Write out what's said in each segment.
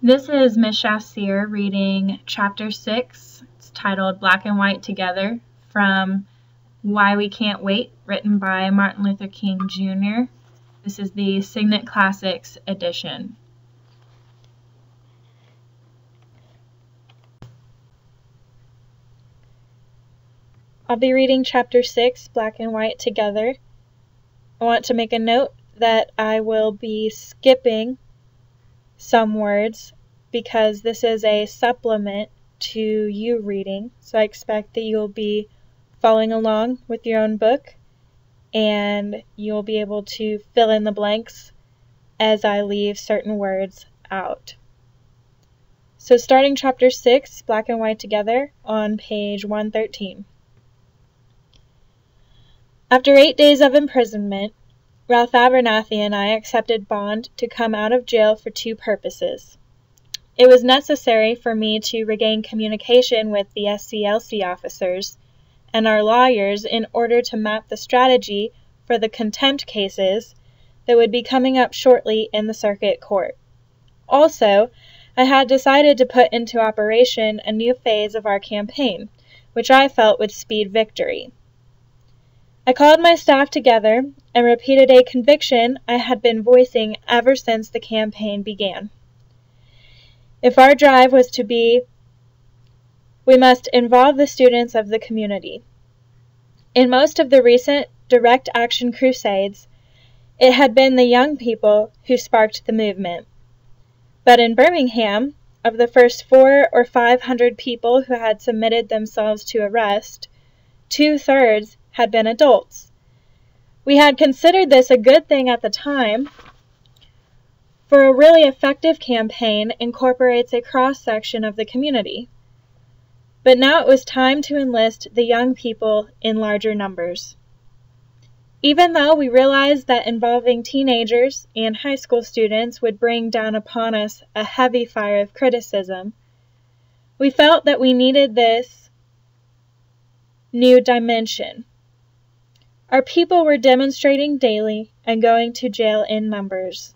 This is Miss Shassier reading Chapter 6. It's titled Black and White Together from Why We Can't Wait, written by Martin Luther King Jr. This is the Signet Classics edition. I'll be reading Chapter 6, Black and White Together. I want to make a note that I will be skipping some words because this is a supplement to you reading, so I expect that you'll be following along with your own book and you'll be able to fill in the blanks as I leave certain words out. So starting Chapter 6, Black and White Together, on page 113. After 8 days of imprisonment, Ralph Abernathy and I accepted bond to come out of jail for two purposes. It was necessary for me to regain communication with the SCLC officers and our lawyers in order to map the strategy for the contempt cases that would be coming up shortly in the circuit court. Also, I had decided to put into operation a new phase of our campaign, which I felt would speed victory. I called my staff together and repeated a conviction I had been voicing ever since the campaign began. If our drive was to be, we must involve the students of the community. In most of the recent direct action crusades, it had been the young people who sparked the movement. But in Birmingham, of the first 400 or 500 people who had submitted themselves to arrest, 2/3 had been adults. We had considered this a good thing at the time, for a really effective campaign incorporates a cross-section of the community. But now it was time to enlist the young people in larger numbers. Even though we realized that involving teenagers and high school students would bring down upon us a heavy fire of criticism, we felt that we needed this new dimension. Our people were demonstrating daily and going to jail in numbers,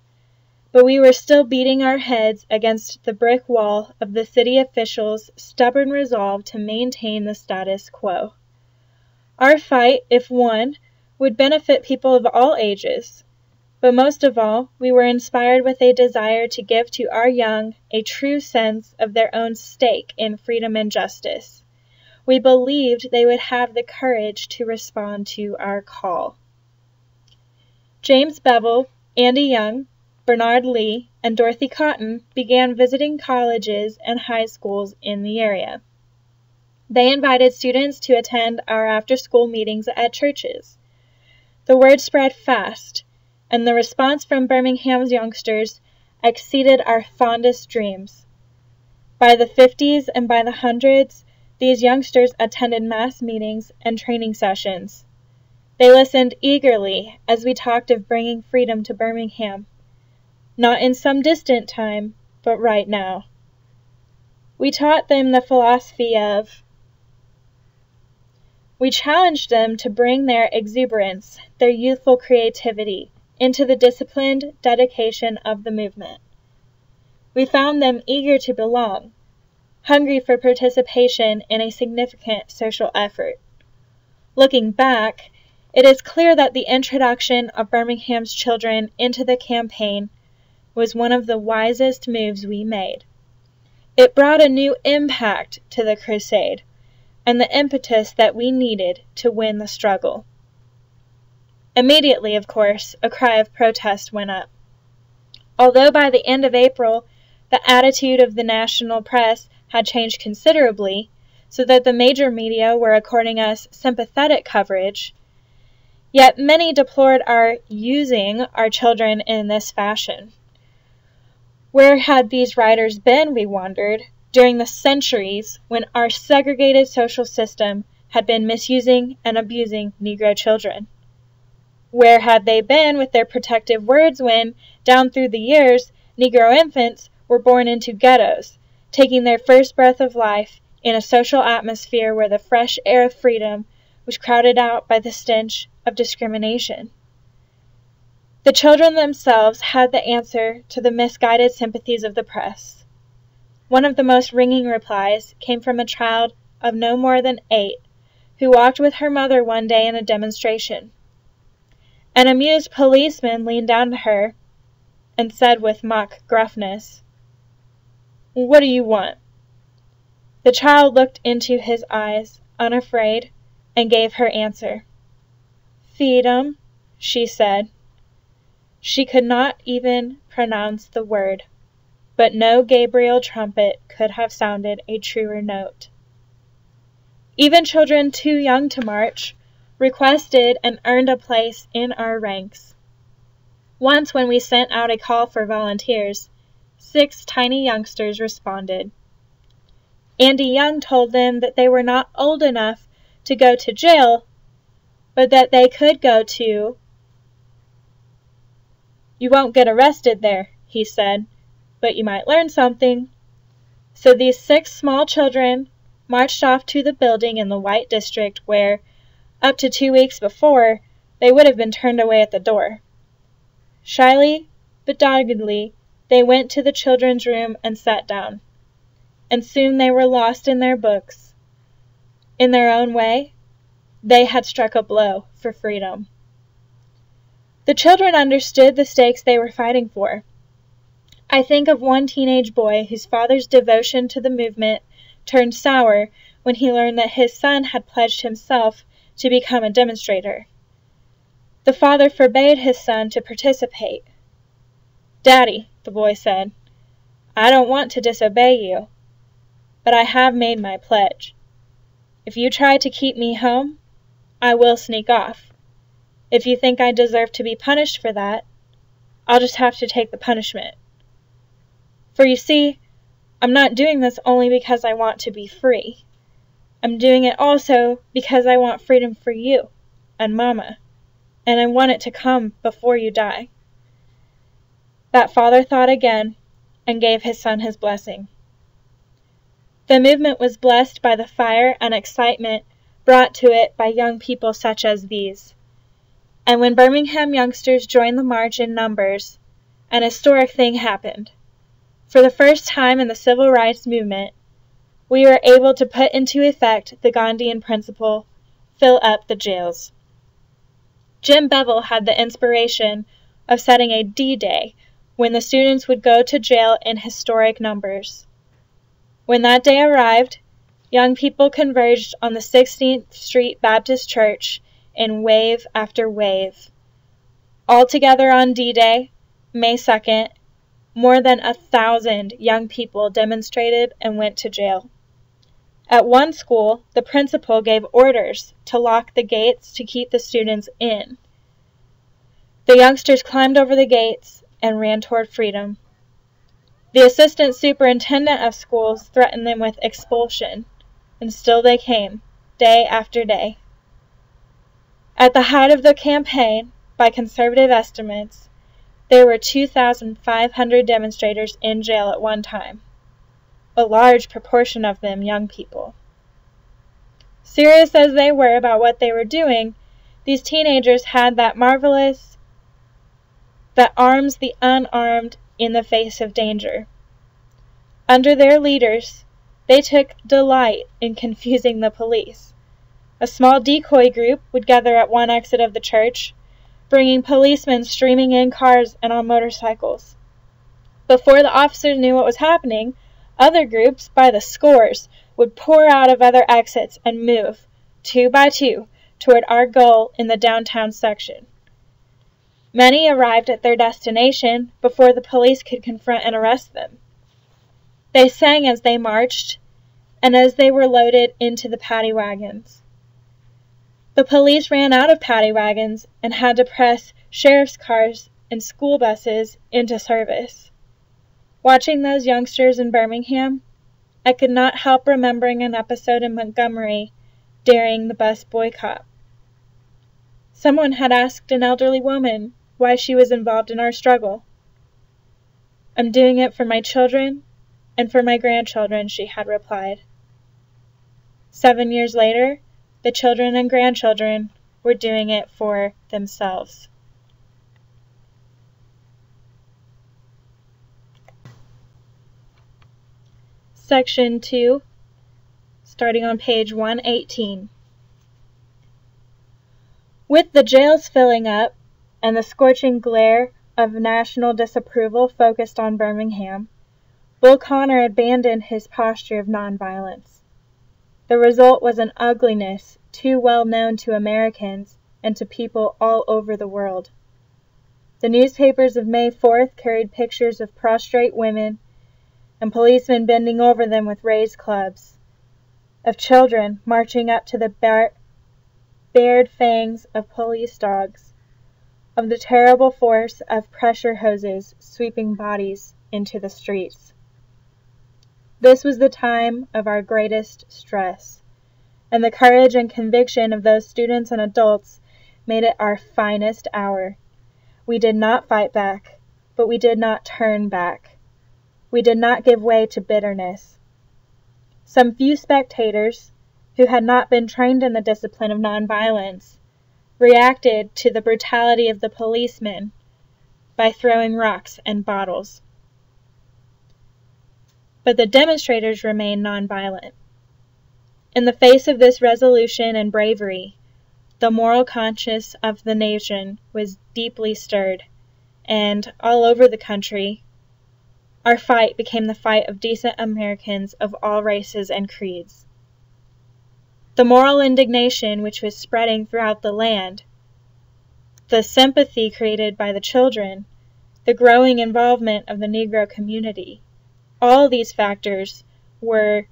but we were still beating our heads against the brick wall of the city officials' stubborn resolve to maintain the status quo. Our fight, if won, would benefit people of all ages, but most of all, we were inspired with a desire to give to our young a true sense of their own stake in freedom and justice. We believed they would have the courage to respond to our call. James Bevel, Andy Young, Bernard Lee, and Dorothy Cotton began visiting colleges and high schools in the area. They invited students to attend our after-school meetings at churches. The word spread fast, and the response from Birmingham's youngsters exceeded our fondest dreams. By the 50s and by the hundreds, these youngsters attended mass meetings and training sessions. They listened eagerly as we talked of bringing freedom to Birmingham, not in some distant time, but right now. We taught them the philosophy of. We challenged them to bring their exuberance, their youthful creativity, into the disciplined dedication of the movement. We found them eager to belong, hungry for participation in a significant social effort. Looking back, it is clear that the introduction of Birmingham's children into the campaign was one of the wisest moves we made. It brought a new impact to the crusade, and the impetus that we needed to win the struggle. Immediately, of course, a cry of protest went up. Although by the end of April, the attitude of the national press had changed considerably, so that the major media were according us sympathetic coverage, yet many deplored our using our children in this fashion. Where had these writers been, we wondered, during the centuries when our segregated social system had been misusing and abusing Negro children? Where had they been with their protective words when, down through the years, Negro infants were born into ghettos, taking their first breath of life in a social atmosphere where the fresh air of freedom was crowded out by the stench of discrimination? The children themselves had the answer to the misguided sympathies of the press. One of the most ringing replies came from a child of no more than 8 who walked with her mother one day in a demonstration. An amused policeman leaned down to her and said with mock gruffness, "What do you want?" The child looked into his eyes, unafraid, and gave her answer. "Freedom," she said. She could not even pronounce the word, but no Gabriel trumpet could have sounded a truer note. Even children too young to march requested and earned a place in our ranks. Once when we sent out a call for volunteers, 6 tiny youngsters responded. Andy Young told them that they were not old enough to go to jail, but that they could go to... "You won't get arrested there," he said, "but you might learn something." So these 6 small children marched off to the building in the White District where, up to 2 weeks before, they would have been turned away at the door. Shyly but doggedly, they went to the children's room and sat down, and soon they were lost in their books. In their own way, they had struck a blow for freedom. The children understood the stakes they were fighting for. I think of one teenage boy whose father's devotion to the movement turned sour when he learned that his son had pledged himself to become a demonstrator. The father forbade his son to participate. "Daddy," the boy said, "I don't want to disobey you, but I have made my pledge. If you try to keep me home, I will sneak off. If you think I deserve to be punished for that, I'll just have to take the punishment. For you see, I'm not doing this only because I want to be free. I'm doing it also because I want freedom for you and Mama, and I want it to come before you die." That father thought again and gave his son his blessing. The movement was blessed by the fire and excitement brought to it by young people such as these. And when Birmingham youngsters joined the march in numbers, an historic thing happened. For the first time in the civil rights movement, we were able to put into effect the Gandhian principle, fill up the jails. Jim Bevel had the inspiration of setting a D-Day when the students would go to jail in historic numbers. When that day arrived, young people converged on the 16th Street Baptist Church in wave after wave. All together on D-Day, May 2nd, more than 1,000 young people demonstrated and went to jail. At one school, the principal gave orders to lock the gates to keep the students in. The youngsters climbed over the gates and ran toward freedom. The assistant superintendent of schools threatened them with expulsion, and still they came, day after day. At the height of the campaign, by conservative estimates, there were 2,500 demonstrators in jail at one time, a large proportion of them young people. Serious as they were about what they were doing, these teenagers had that marvelous that arms the unarmed in the face of danger. Under their leaders, they took delight in confusing the police. A small decoy group would gather at one exit of the church, bringing policemen streaming in cars and on motorcycles. Before the officers knew what was happening, other groups, by the scores, would pour out of other exits and move, 2 by 2, toward our goal in the downtown section. Many arrived at their destination before the police could confront and arrest them. They sang as they marched, and as they were loaded into the paddy wagons. The police ran out of paddy wagons and had to press sheriff's cars and school buses into service. Watching those youngsters in Birmingham, I could not help remembering an episode in Montgomery during the bus boycott. Someone had asked an elderly woman why she was involved in our struggle. "I'm doing it for my children and for my grandchildren," she had replied. 7 years later, the children and grandchildren were doing it for themselves. Section 2, starting on page 118. With the jails filling up and the scorching glare of national disapproval focused on Birmingham, Bull Connor abandoned his posture of nonviolence. The result was an ugliness too well known to Americans and to people all over the world. The newspapers of May 4th carried pictures of prostrate women and policemen bending over them with raised clubs, of children marching up to the bared fangs of police dogs, of the terrible force of pressure hoses sweeping bodies into the streets. This was the time of our greatest stress, and the courage and conviction of those students and adults made it our finest hour. We did not fight back, but we did not turn back. We did not give way to bitterness. Some few spectators, who had not been trained in the discipline of nonviolence, reacted to the brutality of the policemen by throwing rocks and bottles. But the demonstrators remained nonviolent. In the face of this resolution and bravery, the moral conscience of the nation was deeply stirred, and all over the country, our fight became the fight of decent Americans of all races and creeds. The moral indignation which was spreading throughout the land, the sympathy created by the children, the growing involvement of the Negro community, all these factors were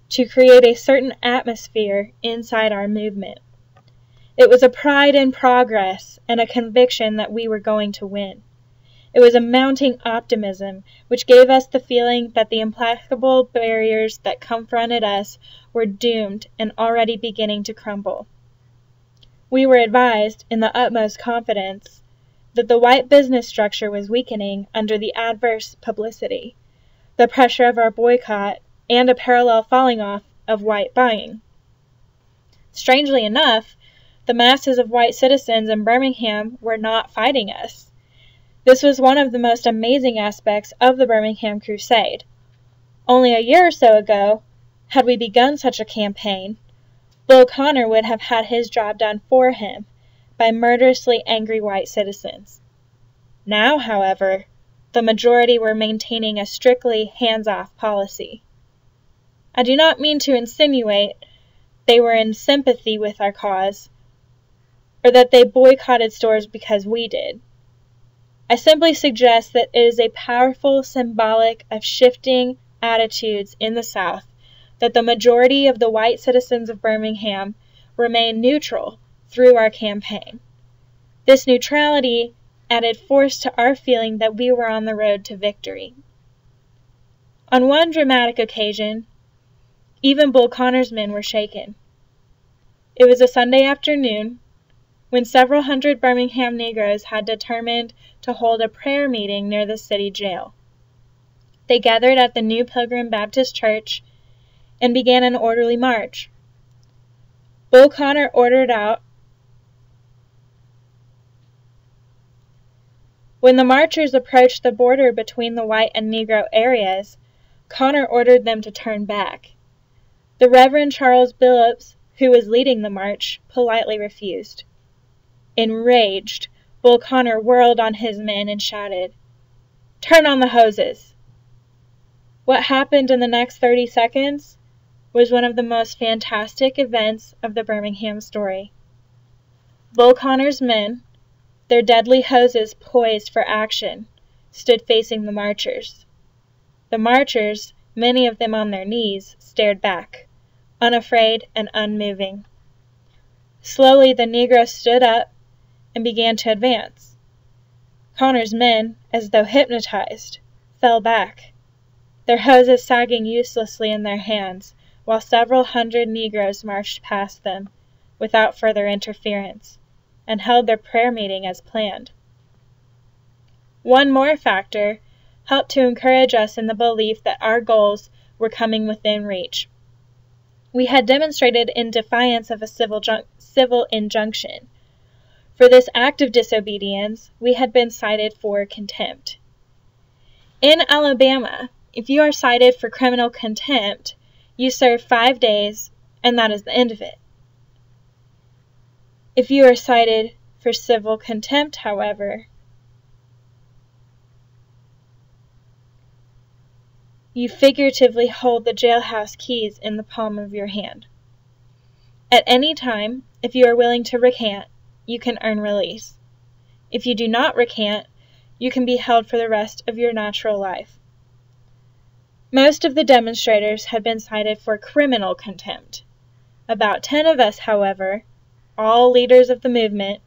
to create a certain atmosphere inside our movement. It was a pride in progress and a conviction that we were going to win. It was a mounting optimism which gave us the feeling that the implacable barriers that confronted us were doomed and already beginning to crumble. We were advised, in the utmost confidence, that the white business structure was weakening under the adverse publicity, the pressure of our boycott, and a parallel falling off of white buying. Strangely enough, the masses of white citizens in Birmingham were not fighting us. This was one of the most amazing aspects of the Birmingham Crusade. Only a year or so ago, had we begun such a campaign, Bull Connor would have had his job done for him by murderously angry white citizens. Now, however, the majority were maintaining a strictly hands-off policy. I do not mean to insinuate they were in sympathy with our cause, or that they boycotted stores because we did. I simply suggest that it is a powerful symbolic of shifting attitudes in the South that the majority of the white citizens of Birmingham remained neutral through our campaign. This neutrality added force to our feeling that we were on the road to victory. On one dramatic occasion, even Bull Connor's men were shaken. It was a Sunday afternoon, when several hundred Birmingham Negroes had determined to hold a prayer meeting near the city jail. They gathered at the New Pilgrim Baptist Church and began an orderly march. Bull Connor ordered out. When the marchers approached the border between the white and Negro areas, Connor ordered them to turn back. The Reverend Charles Billups, who was leading the march, politely refused. Enraged, Bull Connor whirled on his men and shouted, "Turn on the hoses!" What happened in the next 30 seconds was one of the most fantastic events of the Birmingham story. Bull Connor's men, their deadly hoses poised for action, stood facing the marchers. The marchers, many of them on their knees, stared back, unafraid and unmoving. Slowly the Negroes stood up and began to advance. Connor's men, as though hypnotized, fell back, their hoses sagging uselessly in their hands, while several hundred Negroes marched past them without further interference, and held their prayer meeting as planned. One more factor helped to encourage us in the belief that our goals were coming within reach. We had demonstrated in defiance of a civil injunction. For this act of disobedience, we had been cited for contempt. In Alabama, if you are cited for criminal contempt, you serve 5 days, and that is the end of it. If you are cited for civil contempt, however, you figuratively hold the jailhouse keys in the palm of your hand. At any time, if you are willing to recant, you can earn release. If you do not recant, you can be held for the rest of your natural life. Most of the demonstrators had been cited for criminal contempt. About 10 of us, however, all leaders of the movement,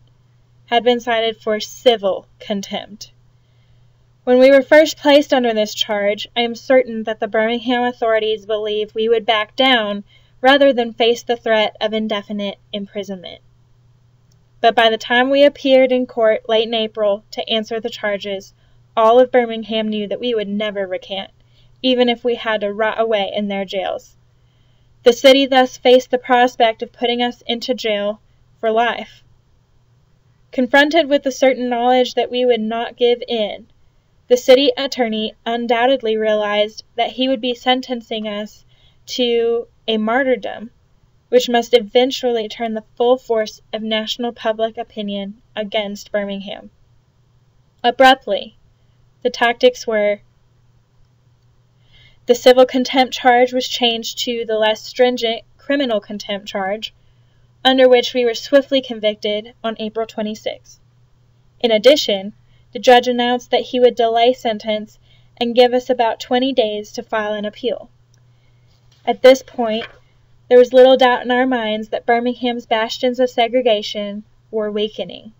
had been cited for civil contempt. When we were first placed under this charge, I am certain that the Birmingham authorities believed we would back down rather than face the threat of indefinite imprisonment. But by the time we appeared in court late in April to answer the charges, all of Birmingham knew that we would never recant, even if we had to rot away in their jails. The city thus faced the prospect of putting us into jail for life. Confronted with the certain knowledge that we would not give in, the city attorney undoubtedly realized that he would be sentencing us to a martyrdom, which must eventually turn the full force of national public opinion against Birmingham. Abruptly, the tactics were: the civil contempt charge was changed to the less stringent criminal contempt charge, under which we were swiftly convicted on April 26. In addition, the judge announced that he would delay sentence and give us about 20 days to file an appeal. At this point, there was little doubt in our minds that Birmingham's bastions of segregation were weakening.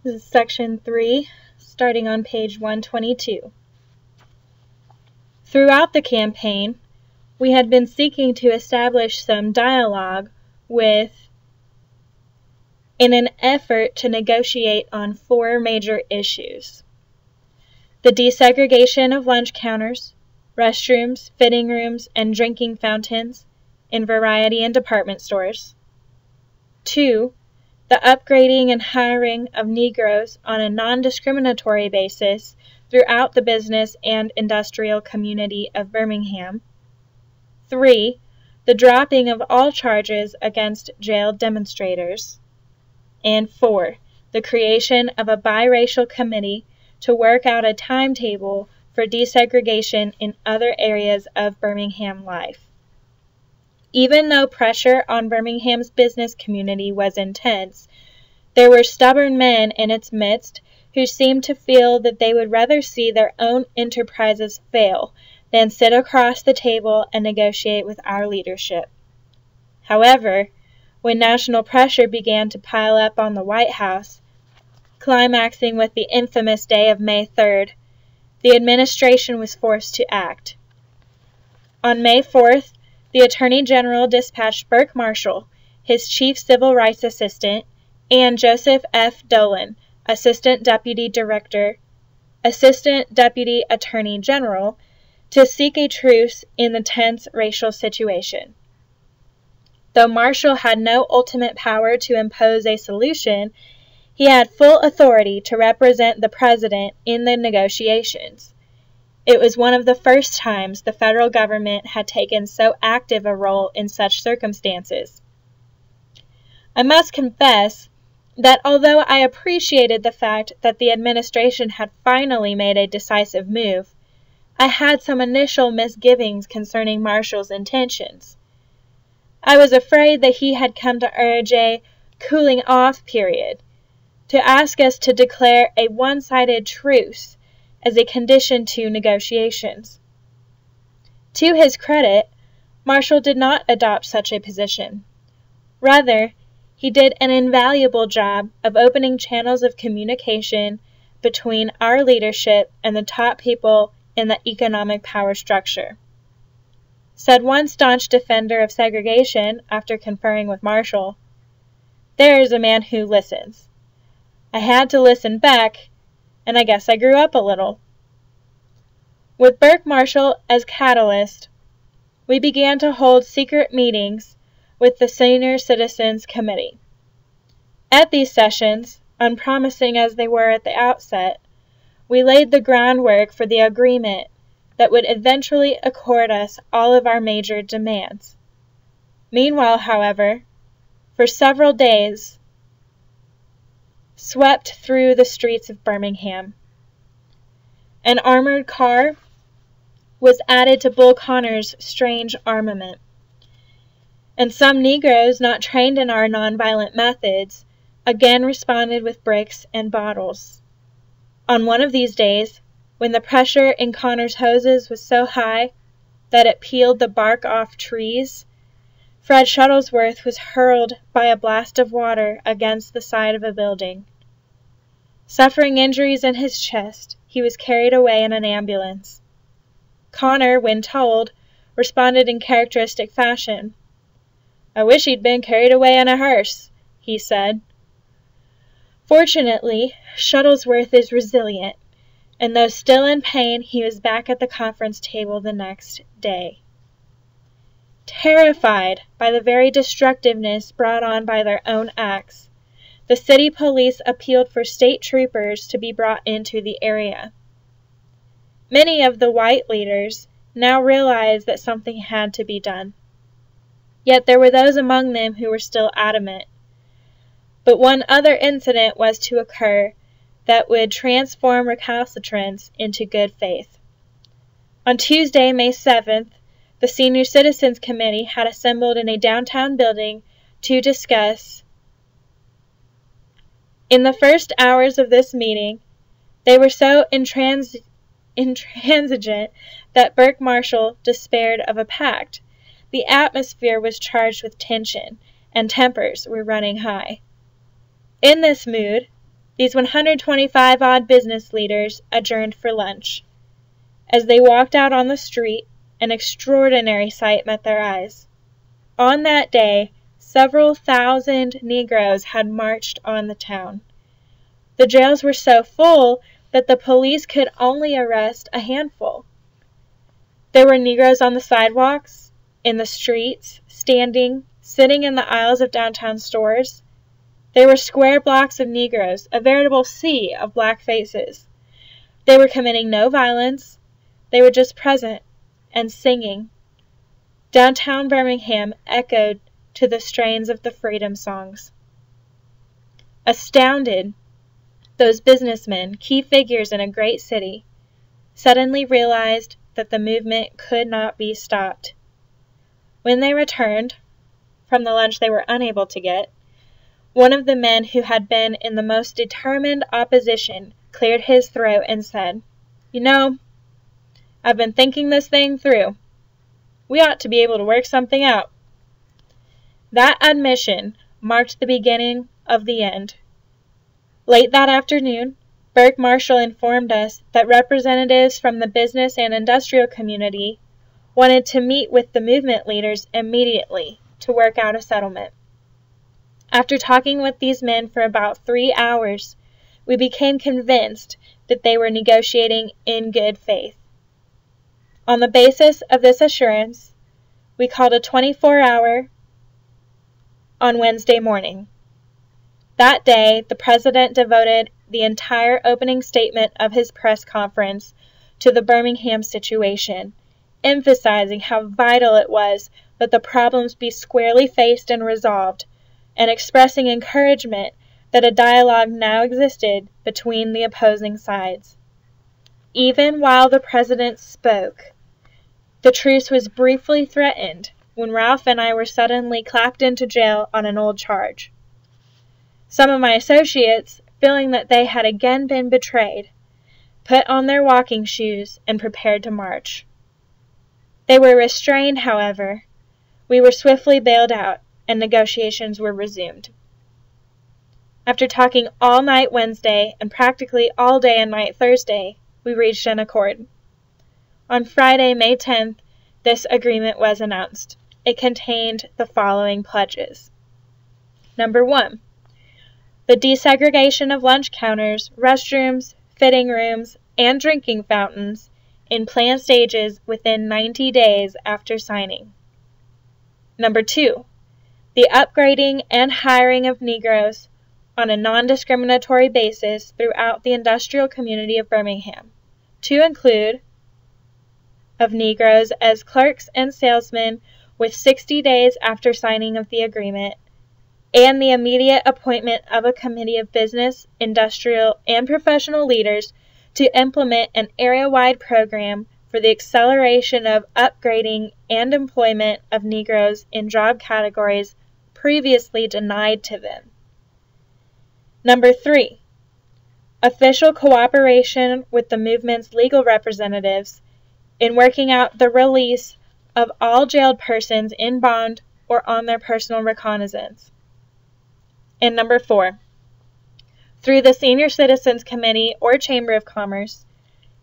This is section 3, starting on page 122. Throughout the campaign, we had been seeking to establish some dialogue in an effort to negotiate on 4 major issues: the desegregation of lunch counters, restrooms, fitting rooms, and drinking fountains in variety and department stores; 2, the upgrading and hiring of Negroes on a non-discriminatory basis throughout the business and industrial community of Birmingham; 3, the dropping of all charges against jailed demonstrators; and 4, the creation of a biracial committee to work out a timetable for desegregation in other areas of Birmingham life. Even though pressure on Birmingham's business community was intense, there were stubborn men in its midst who seemed to feel that they would rather see their own enterprises fail than sit across the table and negotiate with our leadership. However, when national pressure began to pile up on the White House, climaxing with the infamous day of May 3rd, the administration was forced to act. On May 4th, the Attorney General dispatched Burke Marshall, his chief civil rights assistant, and Joseph F. Dolan, Assistant Deputy Attorney General, to seek a truce in the tense racial situation. Though Marshall had no ultimate power to impose a solution, he had full authority to represent the President in the negotiations. It was one of the first times the federal government had taken so active a role in such circumstances. I must confess that although I appreciated the fact that the administration had finally made a decisive move, I had some initial misgivings concerning Marshall's intentions. I was afraid that he had come to urge a cooling-off period, to ask us to declare a one-sided truce as a condition to negotiations. To his credit, Marshall did not adopt such a position. Rather, he did an invaluable job of opening channels of communication between our leadership and the top people in the economic power structure. Said one staunch defender of segregation after conferring with Marshall, "There is a man who listens. I had to listen back, and I guess I grew up a little." With Burke Marshall as catalyst, we began to hold secret meetings with the Senior Citizens Committee. At these sessions, unpromising as they were at the outset, we laid the groundwork for the agreement that would eventually accord us all of our major demands. Meanwhile, however, for several days, swept through the streets of Birmingham. An armored car was added to Bull Connor's strange armament, and some Negroes not trained in our nonviolent methods again responded with bricks and bottles. On one of these days, when the pressure in Connor's hoses was so high that it peeled the bark off trees, Fred Shuttlesworth was hurled by a blast of water against the side of a building. Suffering injuries in his chest, he was carried away in an ambulance. Connor, when told, responded in characteristic fashion. "I wish he'd been carried away in a hearse," he said. Fortunately, Shuttlesworth is resilient, and though still in pain, he was back at the conference table the next day. Terrified by the very destructiveness brought on by their own acts, the city police appealed for state troopers to be brought into the area. Many of the white leaders now realized that something had to be done. Yet there were those among them who were still adamant. But one other incident was to occur that would transform recalcitrance into good faith. On Tuesday, May 7th, the Senior Citizens Committee had assembled in a downtown building to discuss. In the first hours of this meeting, they were so intransigent that Burke Marshall despaired of a pact. The atmosphere was charged with tension, and tempers were running high. In this mood, these 125-odd business leaders adjourned for lunch. As they walked out on the street, an extraordinary sight met their eyes. On that day, several thousand Negroes had marched on the town. The jails were so full that the police could only arrest a handful. There were Negroes on the sidewalks, in the streets, standing, sitting in the aisles of downtown stores. There were square blocks of Negroes, a veritable sea of black faces. They were committing no violence. They were just present and singing. Downtown Birmingham echoed to the strains of the freedom songs. Astounded, those businessmen, key figures in a great city, suddenly realized that the movement could not be stopped. When they returned from the lunch they were unable to get, one of the men who had been in the most determined opposition cleared his throat and said, "You know, I've been thinking this thing through. We ought to be able to work something out." That admission marked the beginning of the end. Late that afternoon, Burke Marshall informed us that representatives from the business and industrial community wanted to meet with the movement leaders immediately to work out a settlement. After talking with these men for about 3 hours, we became convinced that they were negotiating in good faith. On the basis of this assurance, we called a 24-hour on Wednesday morning. That day, the President devoted the entire opening statement of his press conference to the Birmingham situation, emphasizing how vital it was that the problems be squarely faced and resolved, and expressing encouragement that a dialogue now existed between the opposing sides. Even while the President spoke, the truce was briefly threatened when Ralph and I were suddenly clapped into jail on an old charge. Some of my associates, feeling that they had again been betrayed, put on their walking shoes and prepared to march. They were restrained, however. We were swiftly bailed out, and negotiations were resumed. After talking all night Wednesday and practically all day and night Thursday, we reached an accord. On Friday, May 10th, this agreement was announced. It contained the following pledges. Number 1. The desegregation of lunch counters, restrooms, fitting rooms, and drinking fountains in planned stages within 90 days after signing. Number 2. The upgrading and hiring of Negroes on a non-discriminatory basis throughout the industrial community of Birmingham, to include of Negroes as clerks and salesmen with 60 days after signing of the agreement, and the immediate appointment of a committee of business, industrial, and professional leaders to implement an area-wide program for the acceleration of upgrading and employment of Negroes in job categories previously denied to them. Number 3. Official cooperation with the movement's legal representatives in working out the release of all jailed persons in bond or on their personal recognizance. And number 4. Through the Senior Citizens Committee or Chamber of Commerce,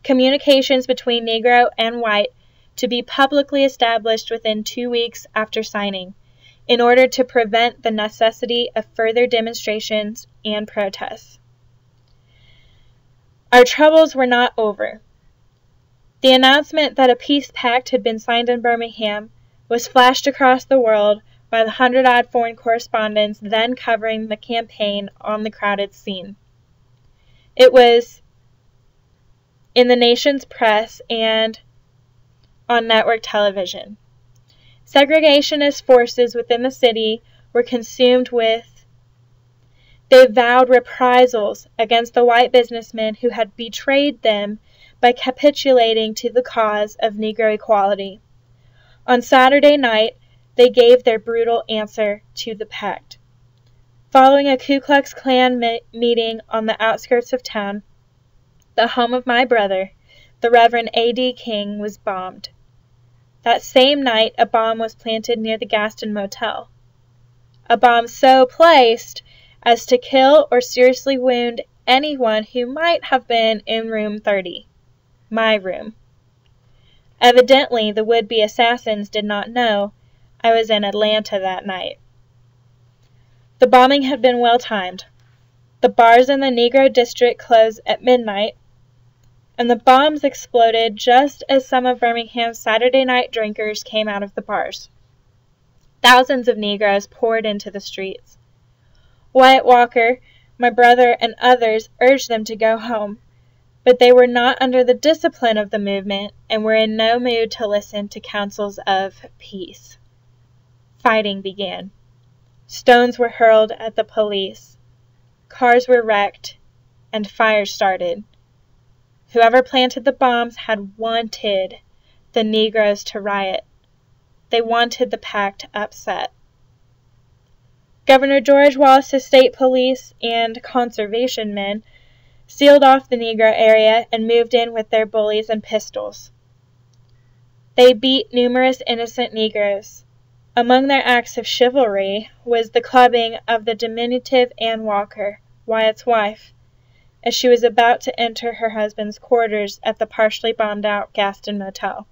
communications between Negro and white to be publicly established within 2 weeks after signing, in order to prevent the necessity of further demonstrations and protests. Our troubles were not over. The announcement that a peace pact had been signed in Birmingham was flashed across the world by the 100-odd foreign correspondents then covering the campaign on the crowded scene. It was in the nation's press and on network television. Segregationist forces within the city were consumed with. They vowed reprisals against the white businessmen who had betrayed them by capitulating to the cause of Negro equality. On Saturday night, they gave their brutal answer to the pact. Following a Ku Klux Klan meeting on the outskirts of town, the home of my brother, the Reverend A.D. King, was bombed. That same night, a bomb was planted near the Gaston Motel. A bomb so placed as to kill or seriously wound anyone who might have been in room 30, my room. Evidently, the would-be assassins did not know I was in Atlanta that night. The bombing had been well timed. The bars in the Negro district closed at midnight, and the bombs exploded just as some of Birmingham's Saturday night drinkers came out of the bars. Thousands of Negroes poured into the streets. Wyatt Walker, my brother, and others urged them to go home, but they were not under the discipline of the movement and were in no mood to listen to counsels of peace. Fighting began. Stones were hurled at the police. Cars were wrecked, and fires started. Whoever planted the bombs had wanted the Negroes to riot. They wanted the pact upset. Governor George Wallace's state police and conservation men sealed off the Negro area and moved in with their bullies and pistols. They beat numerous innocent Negroes. Among their acts of chivalry was the clubbing of the diminutive Ann Walker, Wyatt's wife, as she was about to enter her husband's quarters at the partially bombed-out Gaston Motel.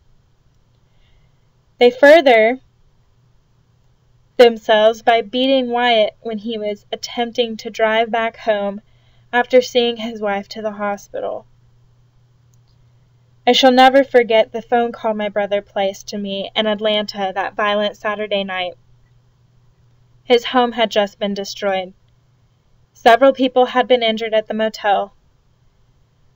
They further themselves by beating Wyatt when he was attempting to drive back home after seeing his wife to the hospital. I shall never forget the phone call my brother placed to me in Atlanta that violent Saturday night. His home had just been destroyed. Several people had been injured at the motel.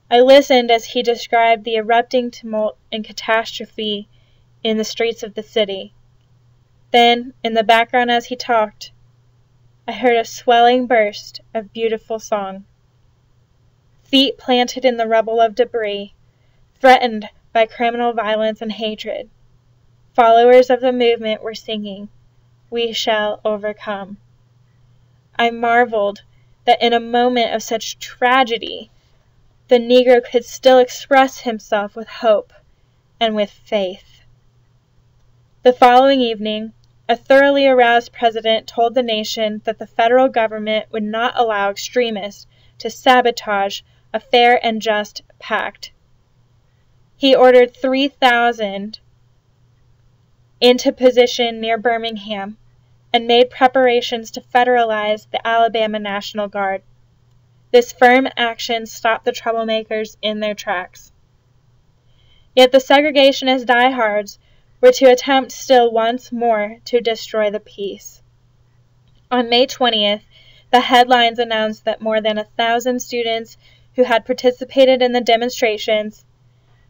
I listened as he described the erupting tumult and catastrophe in the streets of the city. Then, in the background as he talked, I heard a swelling burst of beautiful song. Feet planted in the rubble of debris, threatened by criminal violence and hatred. Followers of the movement were singing, "We shall overcome." I marveled that in a moment of such tragedy, the Negro could still express himself with hope and with faith. The following evening, a thoroughly aroused president told the nation that the federal government would not allow extremists to sabotage a fair and just pact. He ordered 3,000 into position near Birmingham and made preparations to federalize the Alabama National Guard. This firm action stopped the troublemakers in their tracks. Yet the segregationist diehards were to attempt still once more to destroy the peace. On May 20th, The headlines announced that more than 1,000 students who had participated in the demonstrations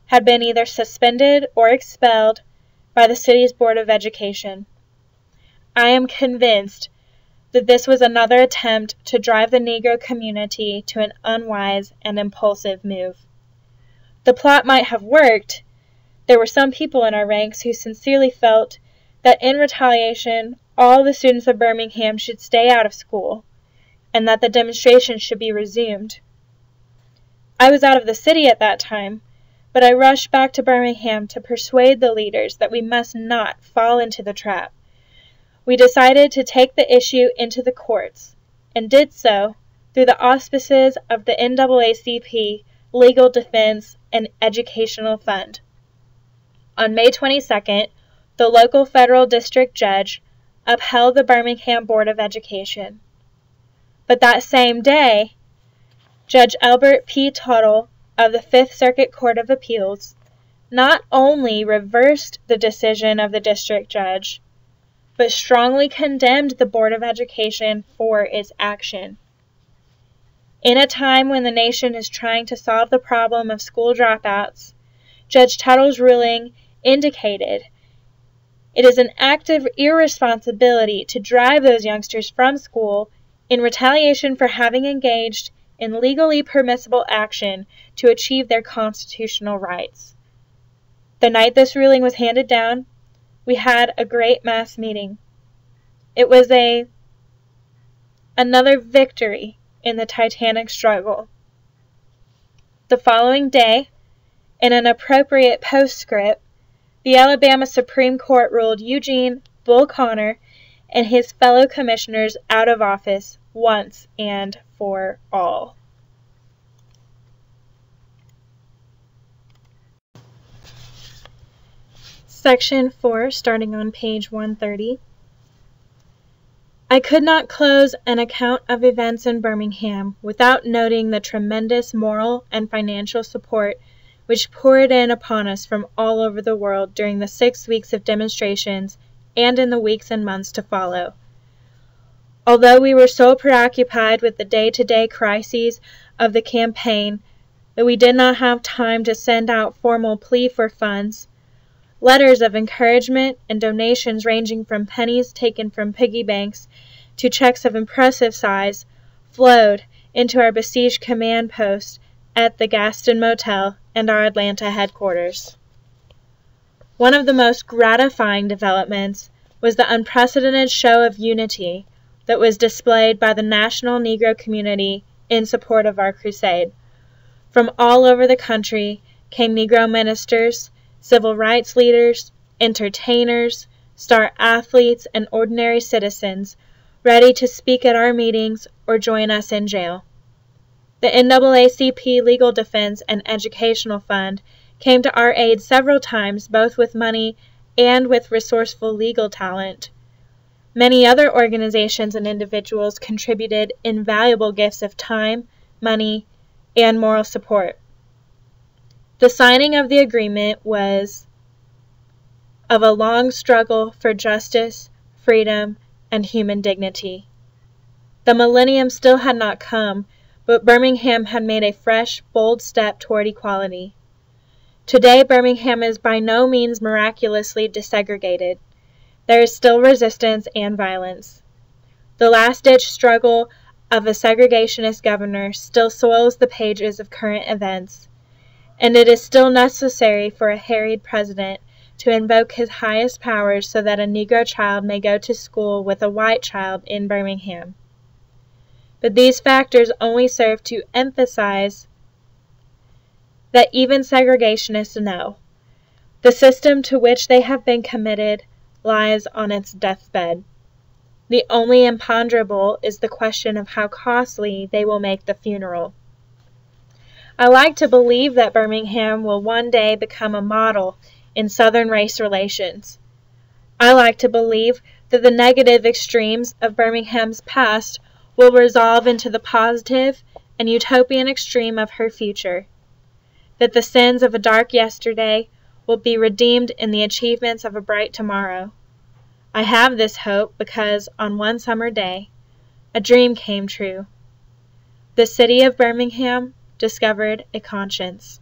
had been either suspended or expelled by the city's Board of Education. I am convinced that this was another attempt to drive the Negro community to an unwise and impulsive move. The plot might have worked. There were some people in our ranks who sincerely felt that in retaliation, all the students of Birmingham should stay out of school, and that the demonstration should be resumed. I was out of the city at that time, but I rushed back to Birmingham to persuade the leaders that we must not fall into the trap. We decided to take the issue into the courts, and did so through the auspices of the NAACP Legal Defense and Educational Fund. On May 22nd, the local federal district judge upheld the Birmingham Board of Education. But that same day, Judge Albert P. Tuttle of the Fifth Circuit Court of Appeals not only reversed the decision of the district judge, but strongly condemned the Board of Education for its action. In a time when the nation is trying to solve the problem of school dropouts, Judge Tuttle's ruling indicated it is an act of irresponsibility to drive those youngsters from school in retaliation for having engaged in legally permissible action to achieve their constitutional rights. The night this ruling was handed down, we had a great mass meeting. It was another victory in the Titanic struggle. The following day, in an appropriate postscript, the Alabama Supreme Court ruled Eugene Bull Connor and his fellow commissioners out of office once and for all. Section 4, starting on page 130. I could not close an account of events in Birmingham without noting the tremendous moral and financial support which poured in upon us from all over the world during the 6 weeks of demonstrations and in the weeks and months to follow. Although we were so preoccupied with the day-to-day crises of the campaign that we did not have time to send out formal plea for funds, letters of encouragement and donations ranging from pennies taken from piggy banks to checks of impressive size flowed into our besieged command post at the Gaston Motel and our Atlanta headquarters. One of the most gratifying developments was the unprecedented show of unity that was displayed by the national Negro community in support of our crusade. From all over the country came Negro ministers, civil rights leaders, entertainers, star athletes, and ordinary citizens ready to speak at our meetings or join us in jail. The NAACP Legal Defense and Educational Fund came to our aid several times, both with money and with resourceful legal talent. Many other organizations and individuals contributed invaluable gifts of time, money, and moral support. The signing of the agreement was of a long struggle for justice, freedom, and human dignity. The millennium still had not come, but Birmingham had made a fresh, bold step toward equality. Today, Birmingham is by no means miraculously desegregated. There is still resistance and violence. The last-ditch struggle of a segregationist governor still soils the pages of current events, and it is still necessary for a harried president to invoke his highest powers so that a Negro child may go to school with a white child in Birmingham. But these factors only serve to emphasize that even segregationists know the system to which they have been committed lies on its deathbed. The only imponderable is the question of how costly they will make the funeral. I like to believe that Birmingham will one day become a model in Southern race relations. I like to believe that the negative extremes of Birmingham's past will resolve into the positive and utopian extreme of her future, that the sins of a dark yesterday will be redeemed in the achievements of a bright tomorrow. I have this hope because, on one summer day, A dream came true. The city of Birmingham discovered a conscience.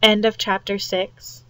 End of chapter 6.